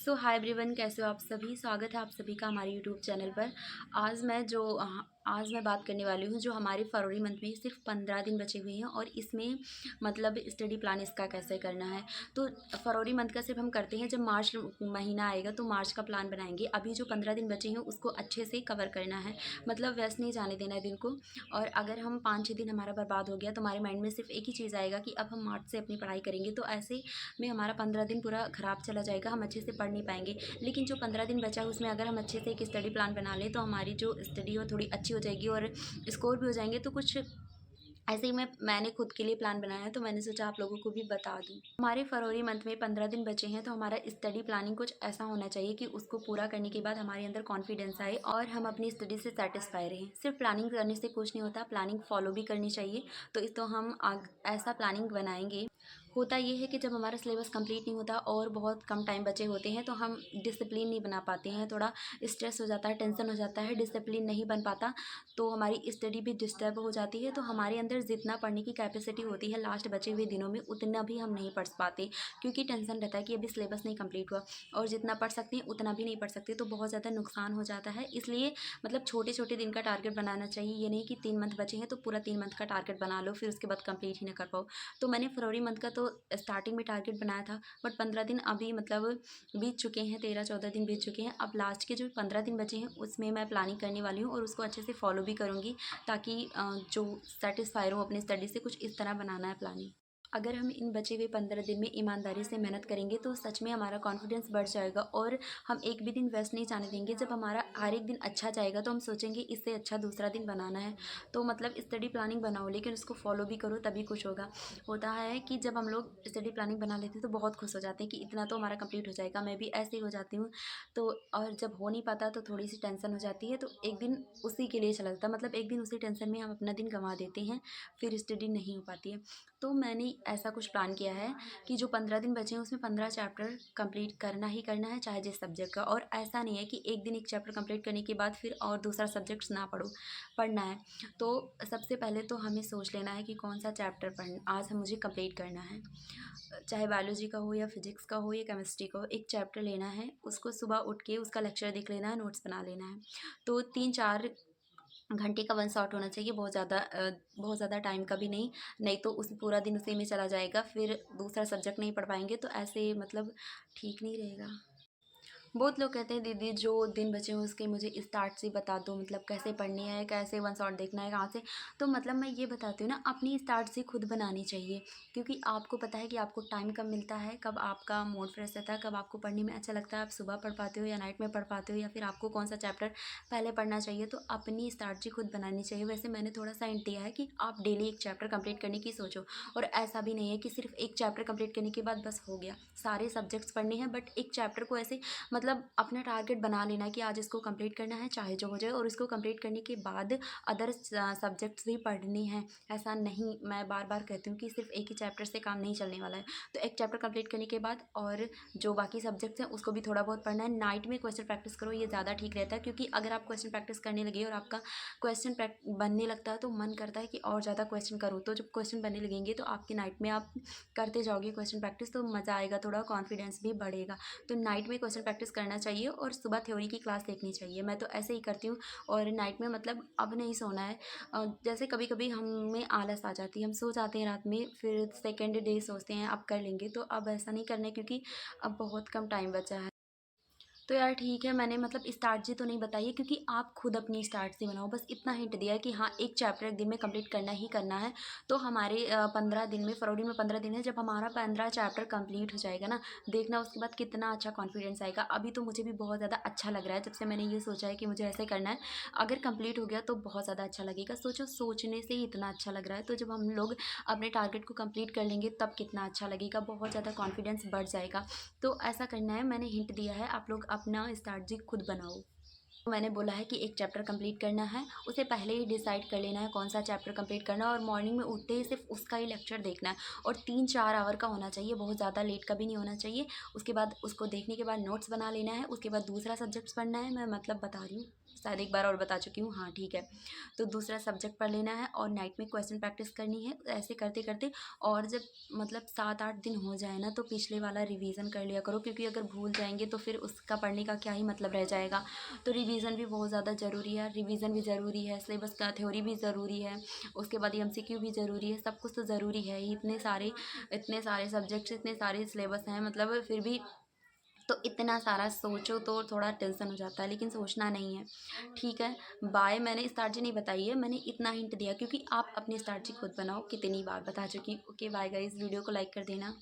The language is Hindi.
सो हाय एवरीवन, कैसे हो आप सभी। स्वागत है आप सभी का हमारे यूट्यूब चैनल पर। आज मैं बात करने वाली हूँ जो हमारे फरवरी मंथ में सिर्फ 15 दिन बचे हुए हैं और इसमें मतलब स्टडी प्लान इसका कैसे करना है। तो फरवरी मंथ का सिर्फ हम करते हैं, जब मार्च महीना आएगा तो मार्च का प्लान बनाएंगे। अभी जो 15 दिन बचे हैं उसको अच्छे से कवर करना है, मतलब व्यस्त नहीं जाने देना है दिन को। और अगर हम 5-6 दिन हमारा बर्बाद हो गया तो हमारे माइंड में सिर्फ एक ही चीज़ आएगा कि अब हम मार्च से अपनी पढ़ाई करेंगे, तो ऐसे में हमारा 15 दिन पूरा ख़राब चला जाएगा, हम अच्छे से पढ़ नहीं पाएंगे। लेकिन जो 15 दिन बचा है उसमें अगर हम अच्छे से एक स्टडी प्लान बना लें तो हमारी जो स्टडी हो थोड़ी अच्छी हो जाएगी और स्कोर भी हो जाएंगे। तो कुछ ऐसे ही मैंने खुद के लिए प्लान बनाया है, तो मैंने सोचा आप लोगों को भी बता दूं। हमारे फरवरी मंथ में 15 दिन बचे हैं, तो हमारा स्टडी प्लानिंग कुछ ऐसा होना चाहिए कि उसको पूरा करने के बाद हमारे अंदर कॉन्फिडेंस आए और हम अपनी स्टडी से सेटिस्फाई रहें। सिर्फ प्लानिंग करने से कुछ नहीं होता, प्लानिंग फॉलो भी करनी चाहिए। तो इस तो हम ऐसा प्लानिंग बनाएंगे। होता ये है कि जब हमारा सिलेबस कंप्लीट नहीं होता और बहुत कम टाइम बचे होते हैं तो हम डिसिप्लिन नहीं बना पाते हैं, थोड़ा स्ट्रेस हो जाता है, टेंशन हो जाता है, डिसिप्लिन नहीं बन पाता, तो हमारी स्टडी भी डिस्टर्ब हो जाती है। तो हमारे अंदर जितना पढ़ने की कैपेसिटी होती है लास्ट बचे हुए दिनों में उतना भी हम नहीं पढ़ पाते, क्योंकि टेंशन रहता है कि अभी सिलेबस नहीं कंप्लीट हुआ और जितना पढ़ सकते हैं उतना भी नहीं पढ़ सकते, तो बहुत ज़्यादा नुकसान हो जाता है। इसलिए मतलब छोटे छोटे दिन का टारगेट बनाना चाहिए। ये नहीं कि 3 मंथ बचे हैं तो पूरा 3 मंथ का टारगेट बना लो फिर उसके बाद कंप्लीट ही ना कर पाओ। तो मैंने फरवरी मंथ का तो स्टार्टिंग में टारगेट बनाया था, बट 15 दिन अभी मतलब बीत चुके हैं, 13-14 दिन बीत चुके हैं। अब लास्ट के जो 15 दिन बचे हैं उसमें मैं प्लानिंग करने वाली हूँ और उसको अच्छे से फॉलो भी करूँगी, ताकि जो सेटिस्फाई रहूँ अपनी स्टडी से। कुछ इस तरह बनाना है प्लानिंग। अगर हम इन बचे हुए 15 दिन में ईमानदारी से मेहनत करेंगे तो सच में हमारा कॉन्फिडेंस बढ़ जाएगा और हम एक भी दिन वेस्ट नहीं जाने देंगे। जब हमारा हर एक दिन अच्छा जाएगा तो हम सोचेंगे इससे अच्छा दूसरा दिन बनाना है। तो मतलब स्टडी प्लानिंग बनाओ लेकिन उसको फॉलो भी करो, तभी कुछ होगा। होता है कि जब हम लोग स्टडी प्लानिंग बना लेते हैं तो बहुत खुश हो जाते हैं कि इतना तो हमारा कंप्लीट हो जाएगा। मैं भी ऐसे ही हो जाती हूँ। तो और जब हो नहीं पाता तो थोड़ी सी टेंशन हो जाती है, तो एक दिन उसी के लिए चला जाता है, मतलब एक दिन उसी टेंशन में हम अपना दिन गंवा देते हैं, फिर स्टडी नहीं हो पाती है। तो मैंने ऐसा कुछ प्लान किया है कि जो 15 दिन बचे हैं उसमें 15 चैप्टर कंप्लीट करना ही करना है, चाहे जिस सब्जेक्ट का। और ऐसा नहीं है कि एक दिन एक चैप्टर कंप्लीट करने के बाद फिर और दूसरा सब्जेक्ट्स ना पढ़ना है। तो सबसे पहले तो हमें सोच लेना है कि कौन सा चैप्टर पढ़ना आज मुझे कंप्लीट करना है, चाहे बायोलॉजी का हो या फिजिक्स का हो या केमिस्ट्री का हो। एक चैप्टर लेना है, उसको सुबह उठ के उसका लेक्चर देख लेना है, नोट्स बना लेना है। तो 3-4 घंटे का वन शॉट होना चाहिए, बहुत ज़्यादा टाइम का भी नहीं। नहीं तो उस पूरा दिन उसी में चला जाएगा, फिर दूसरा सब्जेक्ट नहीं पढ़ पाएंगे, तो ऐसे मतलब ठीक नहीं रहेगा। बहुत लोग कहते हैं दीदी जो दिन बचे हैं उसके मुझे स्टार्ट से बता दो, मतलब कैसे पढ़नी है, कैसे वन शॉट देखना है, कहाँ से। तो मतलब मैं ये बताती हूँ ना, अपनी स्टार्ट से खुद बनानी चाहिए, क्योंकि आपको पता है कि आपको टाइम कब मिलता है, कब आपका मूड फ्रेश रहता है, कब आपको पढ़ने में अच्छा लगता है। आप सुबह पढ़ पाते हो या नाइट में पढ़ पाते हो, या फिर आपको कौन सा चैप्टर पहले पढ़ना चाहिए। तो अपनी स्टार्ट से खुद बनानी चाहिए। वैसे मैंने थोड़ा सा हिंट दिया है कि आप डेली एक चैप्टर कंप्लीट करने की सोचो, और ऐसा भी नहीं है कि सिर्फ एक चैप्टर कंप्लीट करने के बाद बस हो गया, सारे सब्जेक्ट्स पढ़ने हैं। बट एक चैप्टर को ऐसे मतलब अपना टारगेट बना लेना कि आज इसको कंप्लीट करना है चाहे जो हो जाए, और इसको कंप्लीट करने के बाद अदर सब्जेक्ट्स भी पढ़ने हैं। ऐसा नहीं, मैं बार बार कहती हूँ कि सिर्फ एक ही चैप्टर से काम नहीं चलने वाला है। तो एक चैप्टर कंप्लीट करने के बाद और जो बाकी सब्जेक्ट्स हैं उसको भी थोड़ा बहुत पढ़ना है। नाइट में क्वेश्चन प्रैक्टिस करो, ये ज़्यादा ठीक रहता है, क्योंकि अगर आप क्वेश्चन प्रैक्टिस करने लगे और आपका क्वेश्चन बनने लगता है तो मन करता है कि और ज़्यादा क्वेश्चन करो। तो जब क्वेश्चन बनने लगेंगे तो आपकी नाइट में आप करते जाओगे क्वेश्चन प्रैक्टिस, तो मज़ा आएगा, थोड़ा कॉन्फिडेंस भी बढ़ेगा। तो नाइट में क्वेश्चन प्रैक्टिस करना चाहिए और सुबह थ्योरी की क्लास देखनी चाहिए। मैं तो ऐसे ही करती हूँ। और नाइट में मतलब अब नहीं सोना है। जैसे कभी कभी हमें आलस आ जाती है, हम सो जाते हैं रात में, फिर सेकेंड डे सोचते हैं अब कर लेंगे। तो अब ऐसा नहीं करना है, क्योंकि अब बहुत कम टाइम बचा है। तो यार ठीक है, मैंने मतलब स्टार्ट से तो नहीं बताई है, क्योंकि आप खुद अपनी स्टार्ट से बनाओ। बस इतना हिंट दिया है कि हाँ, एक चैप्टर एक दिन में कंप्लीट करना ही करना है। तो हमारे 15 दिन में, फरवरी में 15 दिन है, जब हमारा 15 चैप्टर कंप्लीट हो जाएगा ना, देखना उसके बाद कितना अच्छा कॉन्फिडेंस आएगा। अभी तो मुझे भी बहुत ज़्यादा अच्छा लग रहा है, जब से मैंने ये सोचा है कि मुझे ऐसे करना है। अगर कंप्लीट हो गया तो बहुत ज़्यादा अच्छा लगेगा। सोचो, सोचने से ही इतना अच्छा लग रहा है, तो जब हम लोग अपने टारगेट को कंप्लीट कर लेंगे तब कितना अच्छा लगेगा, बहुत ज़्यादा कॉन्फिडेंस बढ़ जाएगा। तो ऐसा करना है, मैंने हिंट दिया है, आप लोग अपना स्ट्रैटेजी खुद बनाओ। तो मैंने बोला है कि एक चैप्टर कंप्लीट करना है, उसे पहले ही डिसाइड कर लेना है कौन सा चैप्टर कंप्लीट करना है, और मॉर्निंग में उठते ही सिर्फ उसका ही लेक्चर देखना है। और 3-4 आवर का होना चाहिए, बहुत ज़्यादा लेट का भी नहीं होना चाहिए। उसके बाद उसको देखने के बाद नोट्स बना लेना है, उसके बाद दूसरा सब्जेक्ट्स पढ़ना है। मैं मतलब बता रही हूँ, शायद एक बार और बता चुकी हूँ, हाँ ठीक है। तो दूसरा सब्जेक्ट पढ़ लेना है और नाइट में क्वेश्चन प्रैक्टिस करनी है। ऐसे करते करते और जब मतलब 7-8 दिन हो जाए ना, तो पिछले वाला रिवीजन कर लिया करो, क्योंकि अगर भूल जाएंगे तो फिर उसका पढ़ने का क्या ही मतलब रह जाएगा। तो रिवीजन भी बहुत ज़्यादा ज़रूरी है, रिवीजन भी ज़रूरी है, सिलेबस का थ्योरी भी ज़रूरी है, उसके बाद एमसीक्यू भी ज़रूरी है, सब कुछ तो ज़रूरी है ही। इतने सारे सब्जेक्ट्स, इतने सारे सिलेबस हैं, मतलब फिर भी तो इतना सारा सोचो तो थोड़ा टेंशन हो जाता है, लेकिन सोचना नहीं है। ठीक है, बाय। मैंने स्ट्रैटेजी नहीं बताई है, मैंने इतना हिंट दिया, क्योंकि आप अपनी स्ट्रैटेजी खुद बनाओ। कितनी बार बता चुकी। ओके बाय गाइस, वीडियो को लाइक कर देना।